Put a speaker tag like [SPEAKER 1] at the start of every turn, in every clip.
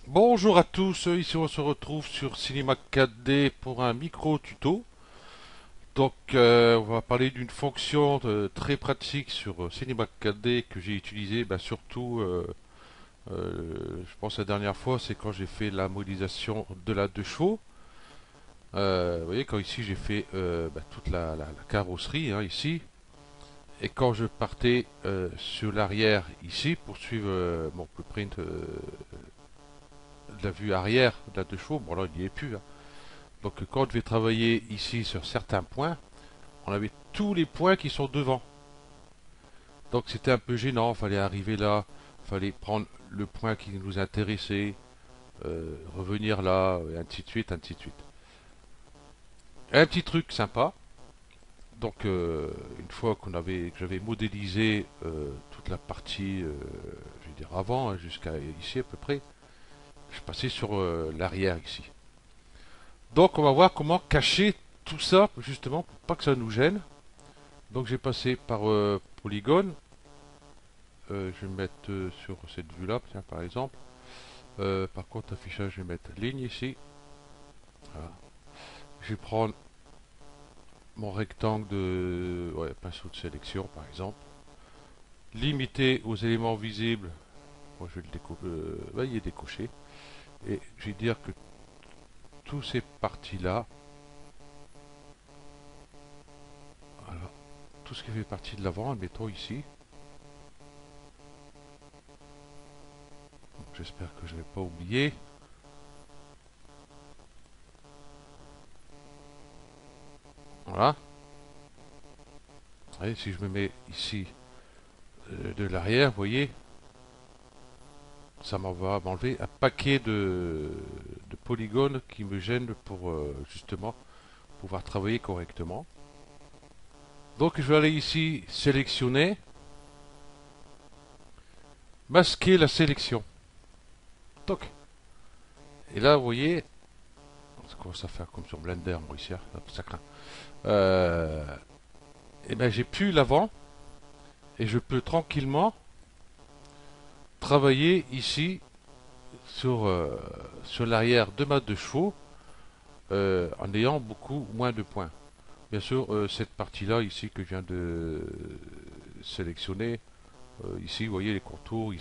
[SPEAKER 1] Bonjour à tous, ici on se retrouve sur Cinema 4D pour un micro tuto. On va parler d'une fonction très pratique sur Cinema 4D que j'ai utilisée, surtout, je pense la dernière fois, c'est quand j'ai fait la modélisation de la 2 chevaux. Vous voyez, quand ici j'ai fait toute la carrosserie, hein, ici, et quand je partais sur l'arrière ici pour suivre mon blueprint de la vue arrière de la 2 chevaux, bon là il n'y est plus, hein. Donc quand on devait travailler ici sur certains points, on avait tous les points qui sont devant. Donc c'était un peu gênant, il fallait arriver là, il fallait prendre le point qui nous intéressait, revenir là, et ainsi de suite, ainsi de suite. Et un petit truc sympa, une fois que j'avais modélisé toute la partie, je vais dire avant, hein, jusqu'à ici à peu près, je passais sur l'arrière ici. Donc on va voir comment cacher tout ça justement pour pas que ça nous gêne. Donc j'ai passé par polygone. Je vais mettre sur cette vue-là, tiens, par exemple. Par contre, affichage, je vais mettre ligne ici. Voilà. Je vais prendre mon rectangle de pinceau de sélection, par exemple. Limiter aux éléments visibles. Moi, je vais il est décoché. Et je vais dire que toutes ces parties-là, voilà, tout ce qui fait partie de l'avant, admettons ici. J'espère que je ne vais pas oublier. Voilà. Et si je me mets ici de l'arrière, vous voyez, ça m'en va m'enlever un paquet de polygones qui me gênent pour justement pouvoir travailler correctement. Donc je vais aller ici sélectionner, masquer la sélection. Toc. Et là vous voyez, ça commence à faire comme sur Blender, moi ici, hein, ça craint. Et ben j'ai plus l'avant et je peux tranquillement travailler ici sur l'arrière de ma 2 chevaux en ayant beaucoup moins de points. Bien sûr, cette partie-là ici que je viens de sélectionner, ici vous voyez les contours,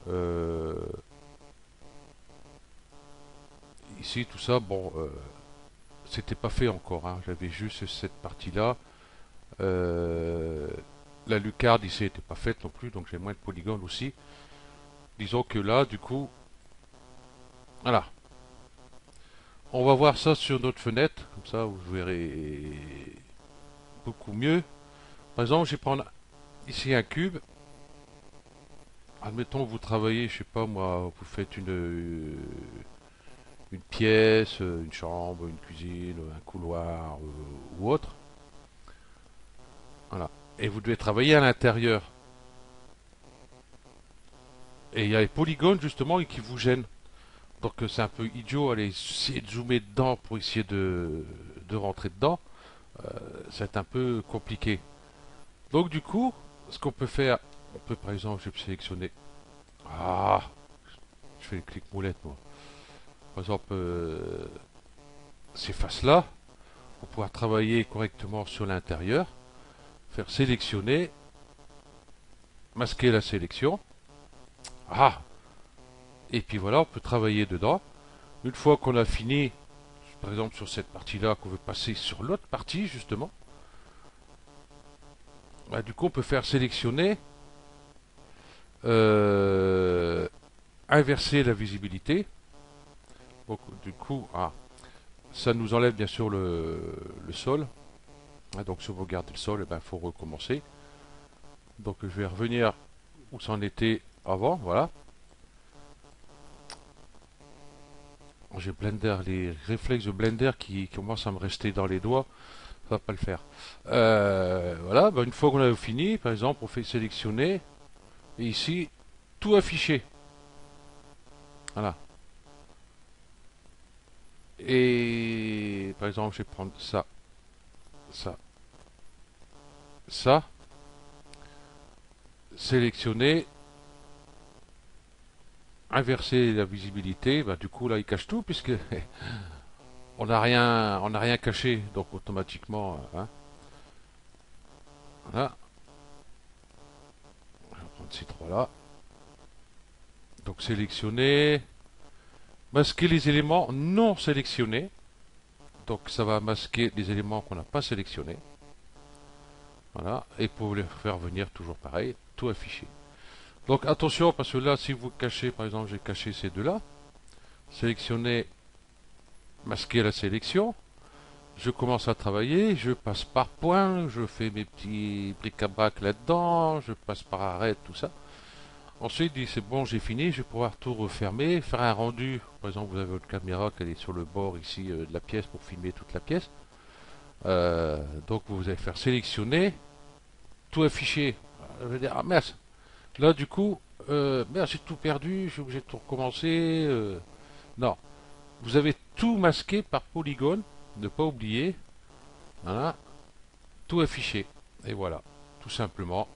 [SPEAKER 1] euh, ici tout ça, bon, c'était pas fait encore, hein. J'avais juste cette partie-là. Euh, la lucarne ici n'était pas faite non plus, donc j'ai moins de polygones aussi. Disons que là, du coup, voilà. On va voir ça sur notre fenêtre, comme ça vous verrez beaucoup mieux. Par exemple, je vais prendre ici un cube. Admettons que vous travaillez, je sais pas moi, vous faites une pièce, une chambre, une cuisine, un couloir ou autre. Voilà. Et vous devez travailler à l'intérieur. Et il y a les polygones justement qui vous gênent. Donc c'est un peu idiot aller essayer de zoomer dedans pour essayer de rentrer dedans. C'est un peu compliqué. Donc du coup, ce qu'on peut faire, on peut par exemple, je vais sélectionner. Ah, je fais le clic moulette moi. Par exemple, ces faces-là, pour pouvoir travailler correctement sur l'intérieur, faire sélectionner, masquer la sélection. Ah, et puis voilà, on peut travailler dedans. Une fois qu'on a fini, par exemple sur cette partie-là, qu'on veut passer sur l'autre partie justement, du coup on peut faire sélectionner, euh, inverser la visibilité. Donc du coup, ça nous enlève bien sûr le sol. Donc si on veut garder le sol, il faut recommencer. Donc je vais revenir où c'en était avant, voilà. J'ai Blender, les réflexes de Blender qui commencent à me rester dans les doigts, ça va pas le faire. Voilà, une fois qu'on a fini, par exemple, on fait sélectionner, et ici, tout affiché. Voilà. Et par exemple, je vais prendre ça, ça, ça, sélectionner, inverser la visibilité, bah, du coup là il cache tout puisque on n'a rien caché, donc automatiquement, hein, voilà, on va prendre ces trois là. Donc sélectionner, masquer les éléments non sélectionnés. Donc ça va masquer les éléments qu'on n'a pas sélectionnés. Voilà. Et pour les faire venir toujours pareil, tout affiché. Donc attention parce que là si vous cachez, par exemple j'ai caché ces deux là, sélectionner, masquer la sélection, je commence à travailler, je passe par points, je fais mes petits bric-à-brac là-dedans, je passe par arrêt, tout ça. Ensuite, il dit c'est bon, j'ai fini, je vais pouvoir tout refermer, faire un rendu. Par exemple, vous avez votre caméra qui est sur le bord ici de la pièce pour filmer toute la pièce. Donc vous allez faire sélectionner, tout afficher. Je vais dire, ah merde, là du coup, merde, j'ai tout perdu, je suis obligé de tout recommencer. Non, vous avez tout masqué par polygone, ne pas oublier. Voilà, tout affiché. Et voilà, tout simplement.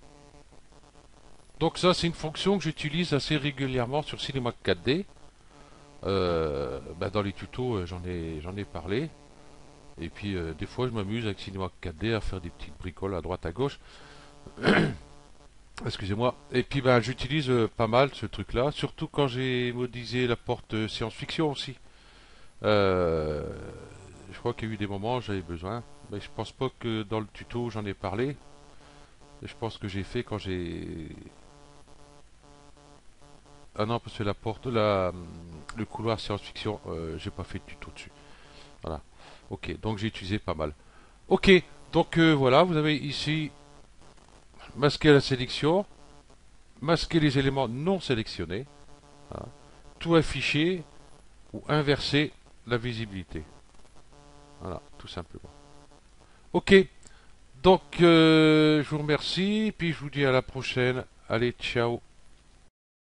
[SPEAKER 1] Donc ça, c'est une fonction que j'utilise assez régulièrement sur Cinema 4D. Bah, dans les tutos, j'en ai parlé. Et puis des fois, je m'amuse avec Cinema 4D à faire des petites bricoles à droite à gauche. Excusez-moi. Et puis bah, j'utilise pas mal ce truc-là, surtout quand j'ai modélisé la porte science-fiction aussi. Euh, je crois qu'il y a eu des moments où j'avais besoin. Mais je pense pas que dans le tuto j'en ai parlé. Je pense que j'ai fait quand j'ai. Ah non, parce que la porte, le couloir science-fiction, j'ai pas fait de tuto dessus. Voilà. Ok, donc j'ai utilisé pas mal. Ok, donc voilà, vous avez ici masqué la sélection, masquer les éléments non sélectionnés, voilà. Tout afficher ou inverser la visibilité. Voilà, tout simplement. Ok, donc je vous remercie, puis je vous dis à la prochaine. Allez, ciao.